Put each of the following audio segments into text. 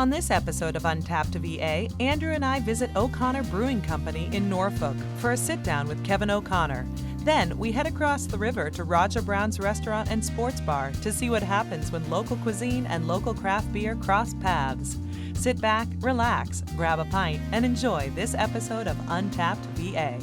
On this episode of Untapped VA, Andrew and I visit O'Connor Brewing Company in Norfolk for a sit-down with Kevin O'Connor. Then we head across the river to Raja Brown's restaurant and sports bar to see what happens when local cuisine and local craft beer cross paths. Sit back, relax, grab a pint, and enjoy this episode of Untapped VA.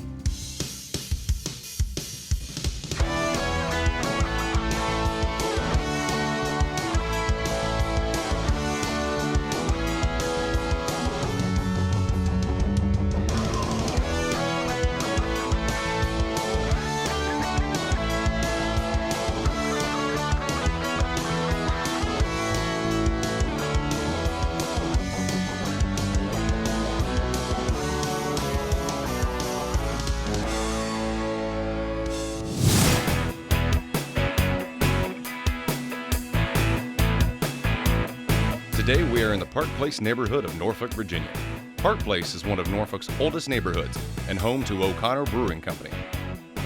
Today we are in the Park Place neighborhood of Norfolk, Virginia. Park Place is one of Norfolk's oldest neighborhoods and home to O'Connor Brewing Company,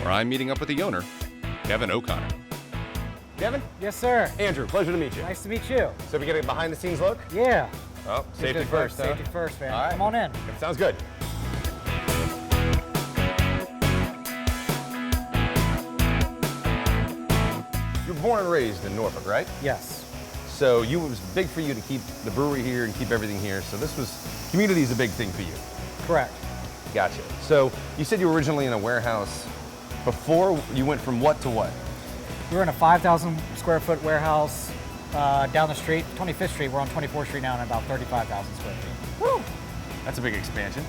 where I'm meeting up with the owner, Kevin O'Connor. Kevin? Yes, sir. Andrew, pleasure to meet you. Nice to meet you. So we get a behind-the-scenes look? Yeah. Oh, safety first, huh? Safety first, man. All right. Come on in. Sounds good. You're born and raised in Norfolk, right? Yes. So it was big for you to keep the brewery here and keep everything here. So community is a big thing for you. Correct. Gotcha. So you said you were originally in a warehouse. Before, you went from what to what? We were in a 5,000 square foot warehouse down the street, 25th Street. We're on 24th Street now, and about 35,000 square feet. Woo! That's a big expansion.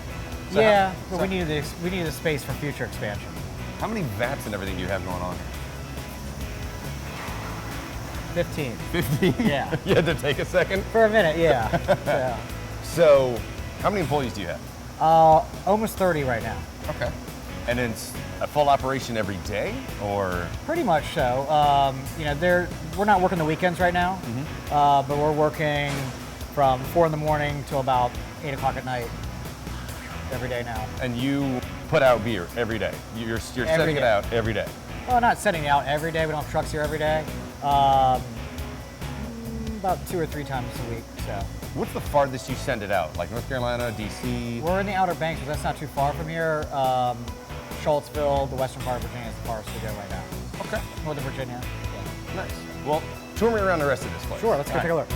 So yeah, but we needed the space for future expansion. How many vats and everything do you have going on here? 15. 15? Yeah. You had to take a second? For a minute, yeah. Yeah. So, how many employees do you have? Almost 30 right now. Okay. And it's a full operation every day, or? Pretty much so. We're not working the weekends right now, but we're working from 4 in the morning till about 8 o'clock at night every day now. And you put out beer every day? You're setting it out every day? Well, not setting it out every day. We don't have trucks here every day. About 2 or 3 times a week. So. What's the farthest you send it out? Like North Carolina, DC? We're in the Outer Banks, but that's not too far from here. Charlottesville, the western part of Virginia is the farthest we go right now. Okay. Northern Virginia. Yeah. Nice. Well, tour me around the rest of this place. Sure, let's go take a look.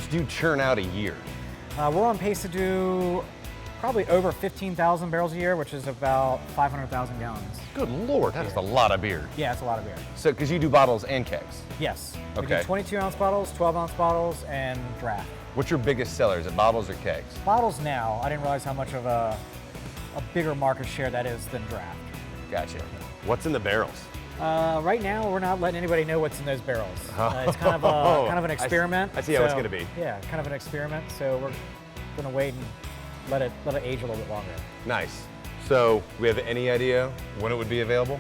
Do you churn out a year? We're on pace to do probably over 15,000 barrels a year, which is about 500,000 gallons. Good Lord, that is a lot of beer. Yeah, it's a lot of beer. So, because you do bottles and kegs? Yes. Okay. We do 22-ounce bottles, 12-ounce bottles, and draft. What's your biggest seller? Is it bottles or kegs? Bottles now. I didn't realize how much of a bigger market share that is than draft. Gotcha. What's in the barrels? Right now, we're not letting anybody know what's in those barrels. It's kind of an experiment. I see how it's going to be. Yeah, kind of an experiment. So we're going to wait and let it age a little bit longer. Nice. So, do we have any idea when it would be available?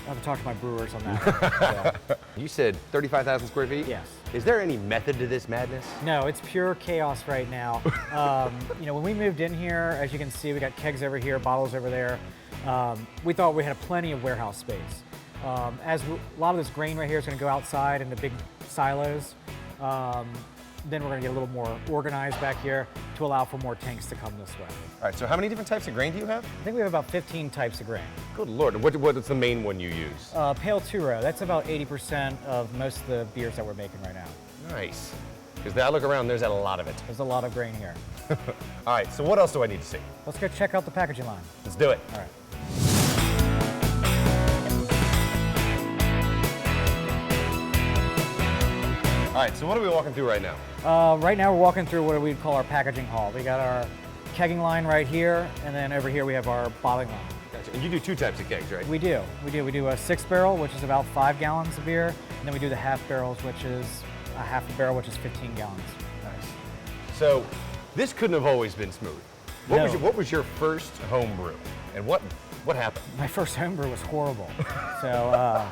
I have to talk to my brewers on that. Yeah. You said 35,000 square feet? Yes. Is there any method to this madness? No, it's pure chaos right now. When we moved in here, as you can see, we got kegs over here, bottles over there. We thought we had plenty of warehouse space. As a lot of this grain right here is going to go outside into big silos, then we're going to get a little more organized back here to allow for more tanks to come this way. All right, so how many different types of grain do you have? I think we have about 15 types of grain. Good Lord, what is the main one you use? Pale two-row, that's about 80% of most of the beers that we're making right now. Nice, because I look around, there's a lot of it. There's a lot of grain here. All right, so what else do I need to see? Let's go check out the packaging line. Let's do it. All right. All right, so what are we walking through right now? Right now we're walking through what we'd call our packaging hall. We got our kegging line right here, and then over here we have our bottling line. Gotcha. And you do 2 types of kegs, right? We do. We do a 6 barrel, which is about 5 gallons of beer, and then we do the half barrels, which is a half a barrel, which is 15 gallons. Nice. So this couldn't have always been smooth. What was your first home brew, and what happened? My first home brew was horrible. So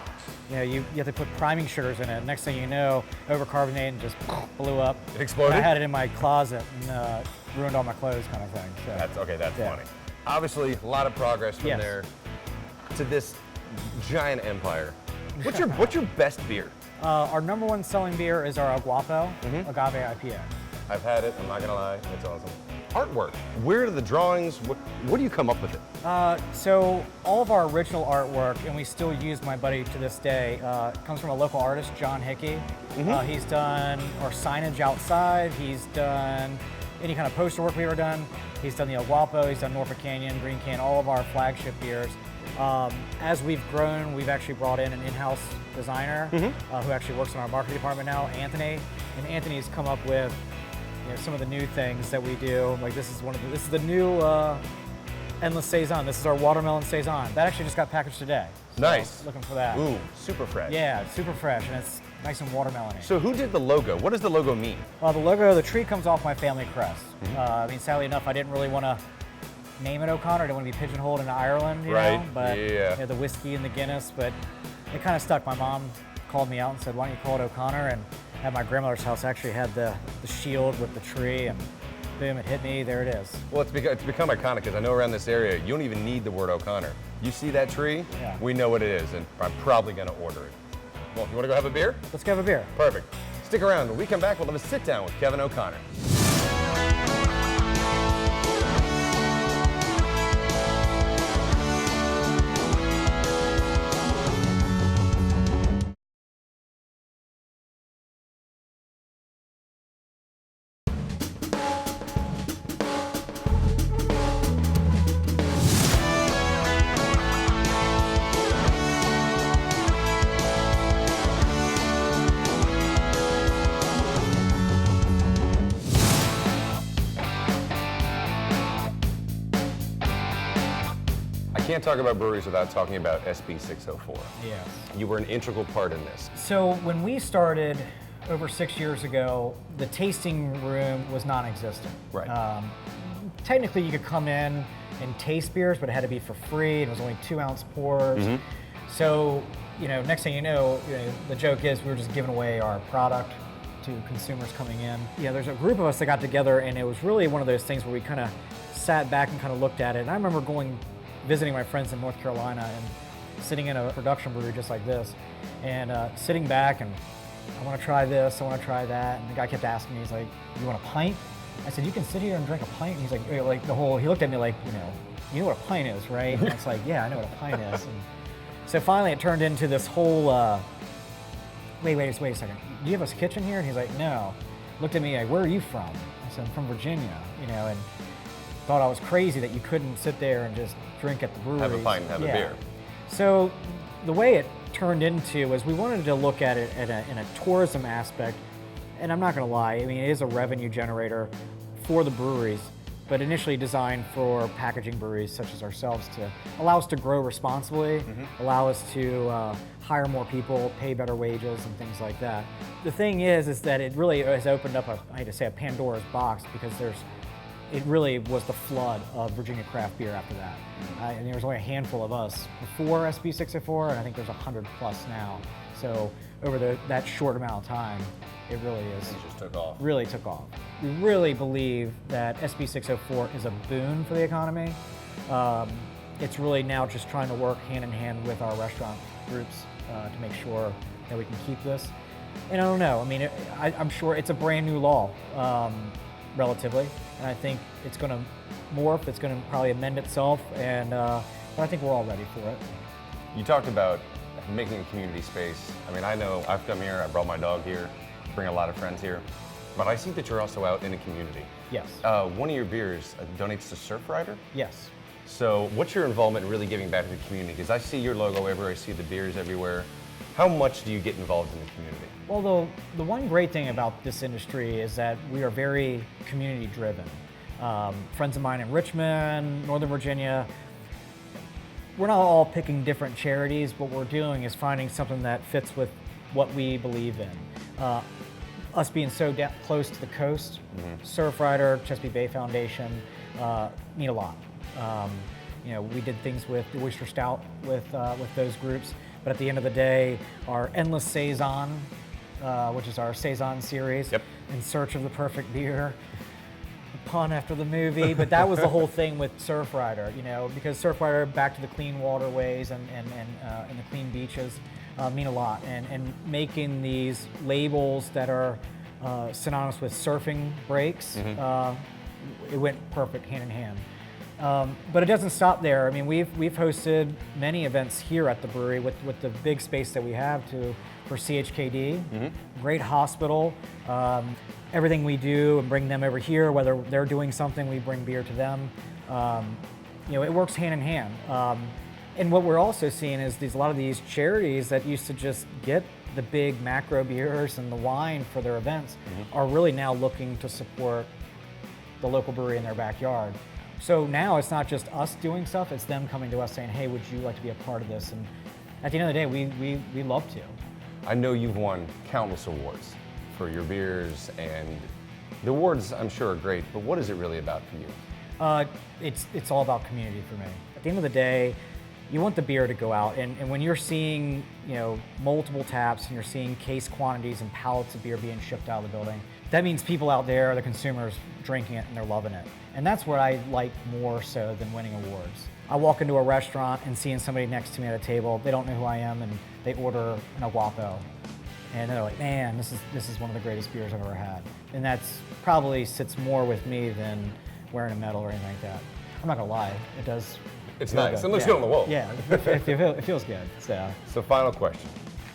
you have to put priming sugars in it. Next thing you know, overcarbonated and just blew up. It exploded? I had it in my closet, and ruined all my clothes kind of thing. So. That's okay. That's Yeah. funny. Obviously, a lot of progress from Yes. there to this giant empire. What's your best beer? Our number one selling beer is our El Guapo Agave IPA. I've had it. I'm not gonna lie. It's awesome. Artwork. Where are the drawings? What do you come up with it? So all of our original artwork, and we still use my buddy to this day, comes from a local artist, John Hickey. He's done our signage outside. He's done any kind of poster work we've ever done. He's done the El Guapo. He's done Norfolk Canyon, Green Can, all of our flagship beers. As we've grown, we've actually brought in an in-house designer who actually works in our marketing department now, Anthony. And Anthony's come up with some of the new things that we do. Like this is the new Endless Saison. This is our watermelon Saison. That actually just got packaged today. So Nice. Looking for that. Ooh, super fresh. Yeah, it's super fresh and it's nice and watermelony. So who did the logo? What does the logo mean? The logo, the tree comes off my family crest. I mean, sadly enough, I didn't really want to name it O'Connor. I didn't want to be pigeonholed into Ireland, you Right, know? But yeah. the whiskey and the Guinness, but it kind of stuck. My mom called me out and said, why don't you call it O'Connor? And at my grandmother's house, I actually had the shield with the tree, and boom, it hit me, there it is. Well, it's become iconic because I know around this area, you don't even need the word O'Connor. You see that tree, Yeah. we know what it is, and I'm probably gonna order it. Well, you wanna go have a beer? Let's go have a beer. Perfect. Stick around. When we come back, we'll have a sit down with Kevin O'Connor. I can't talk about breweries without talking about SB 604. Yes. You were an integral part in this. So when we started over 6 years ago, the tasting room was non-existent. Right. Technically, you could come in and taste beers, but it had to be for free. And it was only 2-ounce pours. So, next thing you know, the joke is we were just giving away our product to consumers coming in. Yeah, there's a group of us that got together, and it was really one of those things where we kind of sat back and kind of looked at it. And I remember visiting my friends in North Carolina and sitting in a production brewery just like this, and sitting back and I want to try this, I want to try that, and the guy kept asking me, he's like, "You want a pint?" I said, "You can sit here and drink a pint." And he's like he looked at me like, you know what a pint is, right? And it's like, yeah, I know what a pint is. And so finally it turned into this whole, wait a second, do you have a kitchen here? And he's like, no. Looked at me like, where are you from? I said, I'm from Virginia, and thought I was crazy that you couldn't sit there and just drink at the brewery. Have a pint and have a beer. So the way it turned into was we wanted to look at it in a tourism aspect, and I'm not going to lie, I mean, it is a revenue generator for the breweries, but initially designed for packaging breweries such as ourselves to allow us to grow responsibly, allow us to hire more people, pay better wages, and things like that. The thing is that it really has opened up I hate to say a Pandora's box, because it really was the flood of Virginia craft beer after that. And there was only a handful of us before SB 604, and I think there's 100 plus now. So over that short amount of time, it really is. It just took off. Really took off. We really believe that SB 604 is a boon for the economy. It's really now just trying to work hand in hand with our restaurant groups to make sure that we can keep this. And I don't know, I mean, I'm sure it's a brand new law, relatively, and I think it's going to morph, it's going to probably amend itself, and but I think we're all ready for it. You talked about making a community space. I mean, I know I've come here, I brought my dog here, bring a lot of friends here, but I see that you're also out in the community. Yes. One of your beers donates to Surfrider? Yes. So what's your involvement in really giving back to the community? Because I see your logo everywhere, I see the beers everywhere. How much do you get involved in the community? Well, the one great thing about this industry is that we are very community driven. Friends of mine in Richmond, Northern Virginia, we're not all picking different charities. What we're doing is finding something that fits with what we believe in. Us being so close to the coast, Surfrider, Chesapeake Bay Foundation mean a lot. We did things with the Oyster Stout with those groups, but at the end of the day, our Endless Saison, which is our Saison series, in search of the perfect beer. pun after the movie, but that was the whole thing with Surfrider, because Surfrider, back to the clean waterways and the clean beaches, mean a lot. And making these labels that are synonymous with surfing breaks, it went perfect hand in hand. But it doesn't stop there. I mean, we've hosted many events here at the brewery with the big space that we have for CHKD, great hospital. Everything we do and bring them over here, whether they're doing something, we bring beer to them. It works hand in hand. And what we're also seeing is a lot of these charities that used to just get the big macro beers and the wine for their events are really now looking to support the local brewery in their backyard. So now it's not just us doing stuff, it's them coming to us saying, hey, would you like to be a part of this? And at the end of the day, we love to. I know you've won countless awards for your beers, and the awards I'm sure are great, but what is it really about for you? It's all about community for me. At the end of the day, you want the beer to go out, and when you're seeing multiple taps and you're seeing case quantities and pallets of beer being shipped out of the building, that means people out there, the consumers, drinking it and they're loving it. And that's what I like more so than winning awards. I walk into a restaurant and seeing somebody next to me at a table, they don't know who I am, and they order an Aguapo. And they're like, man, this is one of the greatest beers I've ever had. And that's probably sits more with me than wearing a medal or anything like that. I'm not gonna lie, it does. It's feel nice. good. It looks good on the wall. Yeah, it feels good. So final question,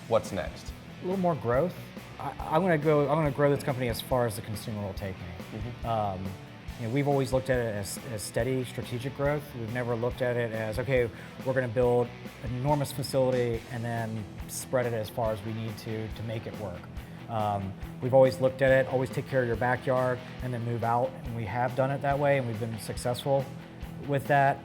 what's next? A little more growth. I'm gonna grow this company as far as the consumer will take me. We've always looked at it as steady strategic growth. We've never looked at it as, okay, we're gonna build an enormous facility and then spread it as far as we need to make it work. We've always looked at it, always take care of your backyard and then move out, and we have done it that way, and we've been successful with that.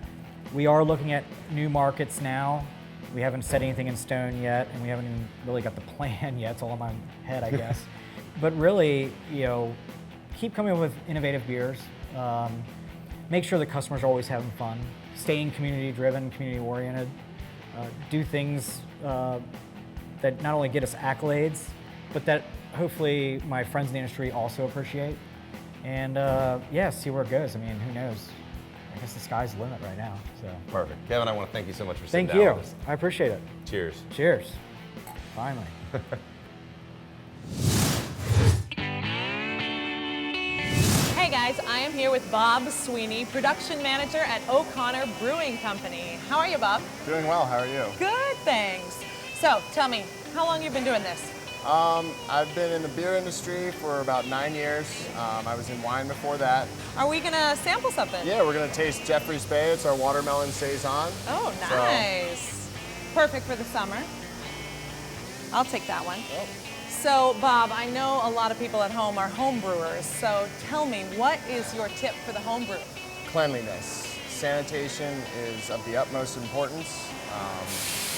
We are looking at new markets now. We haven't set anything in stone yet, and we haven't even really got the plan yet. It's all in my head, I guess. But really, keep coming up with innovative beers. Make sure the customers are always having fun. Staying community-driven, community-oriented. Do things that not only get us accolades, but that hopefully my friends in the industry also appreciate. And see where it goes. I mean, who knows? I guess the sky's the limit right now. So Perfect. Kevin, I want to thank you so much for sitting thank down you. with us. I appreciate it. Cheers. Cheers. Finally. Hey guys, I am here with Bob Sweeney, production manager at O'Connor Brewing Company. How are you, Bob? Doing well, how are you? Good, thanks. So, tell me, how long have you been doing this? I've been in the beer industry for about 9 years. I was in wine before that. Are we gonna sample something? Yeah, we're gonna taste Jeffrey's Bay. It's our watermelon saison. Oh, nice. Perfect for the summer. I'll take that one. Oh. So, Bob, I know a lot of people at home are home brewers, so tell me, what is your tip for the home brew? Cleanliness. Sanitation is of the utmost importance.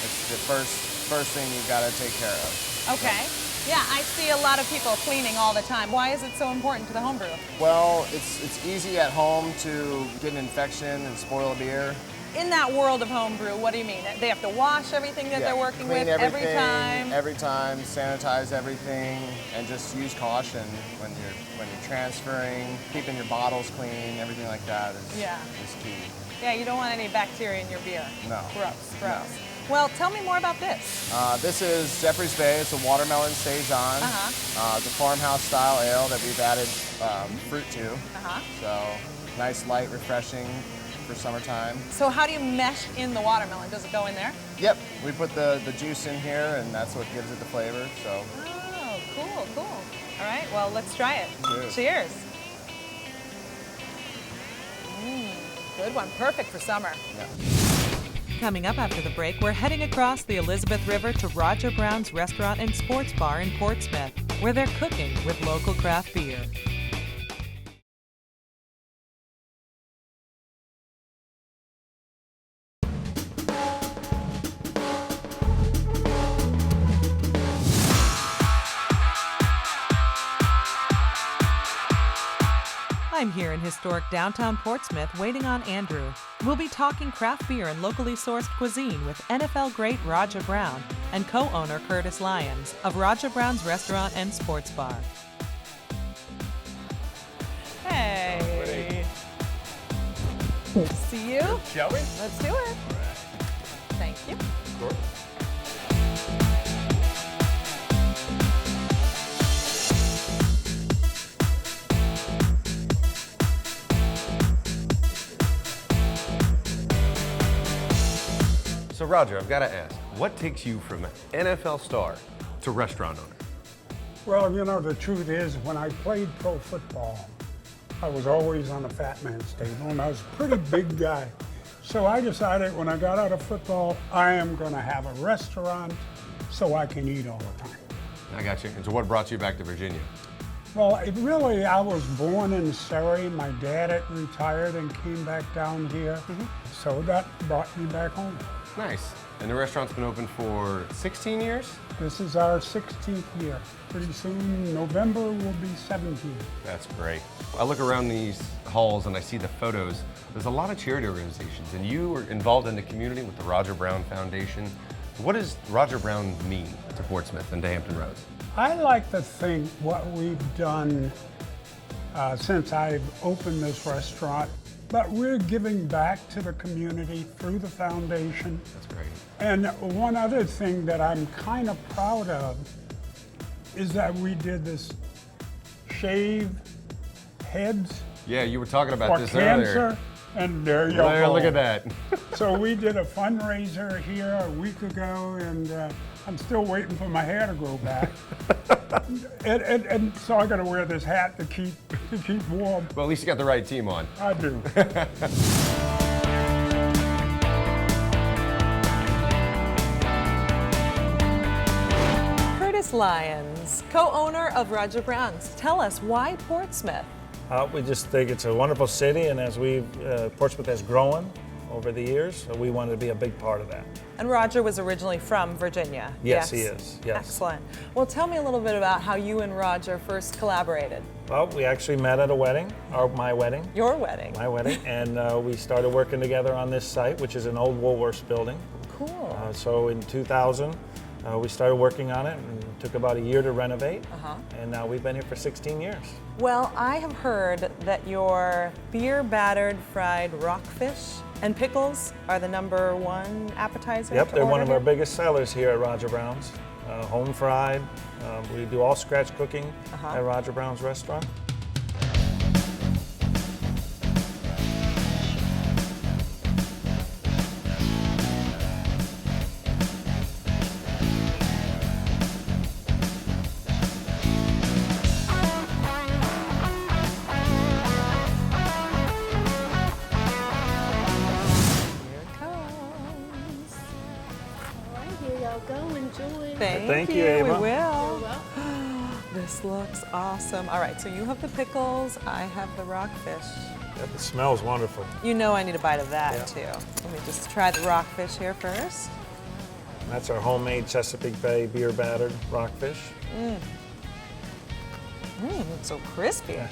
It's the first thing you've got to take care of. Okay. Yeah, I see a lot of people cleaning all the time. Why is it so important to the home brew? Well, it's easy at home to get an infection and spoil a beer. In that world of home brew, what do you mean? They have to wash everything that they're working clean with everything, every time? sanitize everything, and just use caution when you're transferring, keeping your bottles clean, everything like that is key. Yeah, you don't want any bacteria in your beer. No. Gross, gross. No. Well, tell me more about this. This is Jeffrey's Bay. It's a watermelon saison. It's a farmhouse style ale that we've added fruit to. So nice, light, refreshing for summertime. So how do you mesh in the watermelon? Does it go in there? Yep, we put the juice in here, and that's what gives it the flavor. So. Oh, cool, cool. All right, well, let's try it. Cheers. Cheers. Good one, perfect for summer. Yeah. Coming up after the break, we're heading across the Elizabeth River to Roger Brown's Restaurant and Sports Bar in Portsmouth, where they're cooking with local craft beer. I'm here in historic downtown Portsmouth waiting on Andrew. We'll be talking craft beer and locally sourced cuisine with NFL great Roger Brown and co-owner Curtis Lyons of Roger Brown's Restaurant and Sports Bar. Hey. See you. Shall we? Let's do it. Thank you. Sure. So Roger, I've got to ask, what takes you from NFL star to restaurant owner? Well, you know, the truth is, when I played pro football, I was always on the fat man's table, and I was a pretty big guy. So I decided when I got out of football, I am going to have a restaurant so I can eat all the time. I got you. And so what brought you back to Virginia? Well, I was born in Surrey. My dad had retired and came back down here. So that brought me back home. Nice. And the restaurant's been open for 16 years? This is our 16th year. Pretty soon, November will be 17. That's great. I look around these halls and I see the photos. There's a lot of charity organizations, and you are involved in the community with the Roger Brown Foundation. What does Roger Brown mean to Portsmouth and to Hampton Roads? I like to think what we've done since I've opened this restaurant, but we're giving back to the community through the foundation. That's great. And one other thing that I'm kind of proud of is that we did this shave heads Yeah, you were talking about for this cancer, earlier. and there you There, go. look at that. So we did a fundraiser here a week ago, and I'm still waiting for my hair to grow back. and so I got to wear this hat to keep warm. Well, at least you got the right team on. I do. Curtis Lyons, co-owner of Roger Brown's. Tell us, why Portsmouth? We just think it's a wonderful city, and as Portsmouth has grown over the years, we wanted to be a big part of that. And Roger was originally from Virginia. Yes, he is, yes. Excellent. Well, tell me a little bit about how you and Roger first collaborated. Well, we actually met at a wedding, or my wedding. Your wedding. My wedding, and we started working together on this site, which is an old Woolworths building. Cool. So in 2000, we started working on it, and it took about a year to renovate, and now we've been here for 16 years. Well, I have heard that your beer-battered fried rockfish and pickles are the #1 appetizer. Yep, to they're one order of our here? biggest sellers here at Roger Brown's. Home fried. We do all scratch cooking at Roger Brown's restaurant. Here y'all go, enjoy. Thank you, you, Ava. we will. This looks awesome. All right, so you have the pickles, I have the rockfish. Yep, it smells wonderful. You know I need a bite of that Yeah. too. Let me just try the rockfish here first. That's our homemade Chesapeake Bay beer battered rockfish. It's so crispy. Yeah.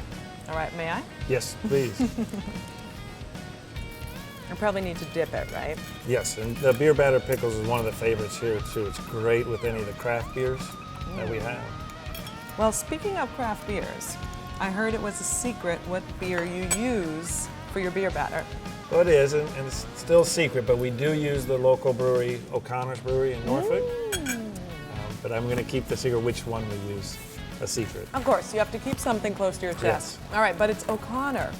All right, may I? Yes, please. I probably need to dip it, right? Yes, and the beer battered pickles is one of the favorites here too. It's great with any of the craft beers that we have. Well, speaking of craft beers, I heard it was a secret what beer you use for your beer batter. Well, it is, and it's still a secret, but we do use the local brewery, O'Connor's Brewery in Norfolk. But I'm going to keep the secret which one we use a secret. Of course, you have to keep something close to your chest. Yes. All right, but it's O'Connor.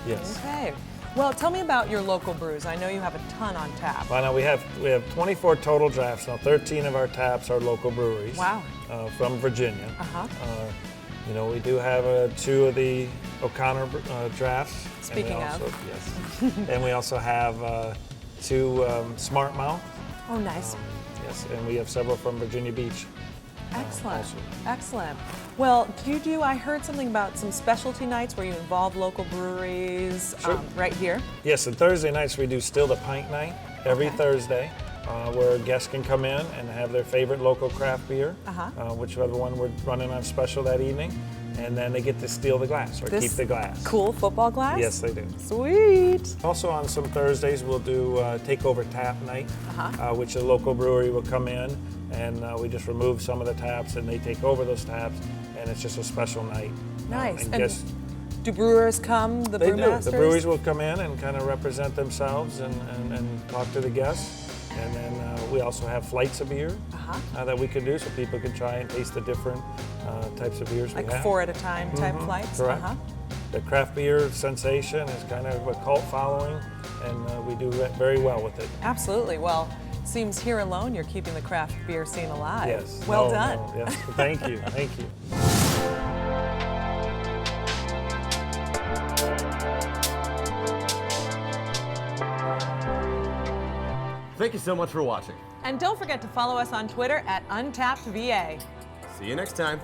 Yes. Okay. Well, tell me about your local brews. I know you have a ton on tap. Well, now we have 24 total drafts. Now 13 of our taps are local breweries. Wow. From Virginia. Uh-huh. You know, we do have 2 of the O'Connor drafts. Speaking and we of. Yes. And we also have 2 Smart Mouth. Oh, nice. Yes, and we have several from Virginia Beach. Excellent. also. Excellent. Well, I heard something about some specialty nights where you involve local breweries Sure. right here. Yes, and Thursday nights we do Still the Pint Night every Okay. Thursday, where guests can come in and have their favorite local craft beer, Uh-huh. whichever one we're running on special that evening, and then they get to steal the glass or This keep the glass. Cool football glass? Yes, they do. Sweet. Also on some Thursdays we'll do Takeover Tap Night, which a local brewery will come in and we just remove some of the taps and they take over those taps, and it's just a special night. Nice. And And guests, Do brewers come, the They do. brewmasters? The breweries will come in and kind of represent themselves and talk to the guests. And then we also have flights of beer that we can do so people can try and taste the different types of beers we Like have. 4 at a time type flights? Correct. The craft beer sensation is kind of a cult following, and we do very well with it. Absolutely. Well, seems here alone you're keeping the craft beer scene alive. Yes. Well No, done. no, yes. Thank you. Thank you. Thank you so much for watching. And don't forget to follow us on Twitter at Untapped VA. See you next time.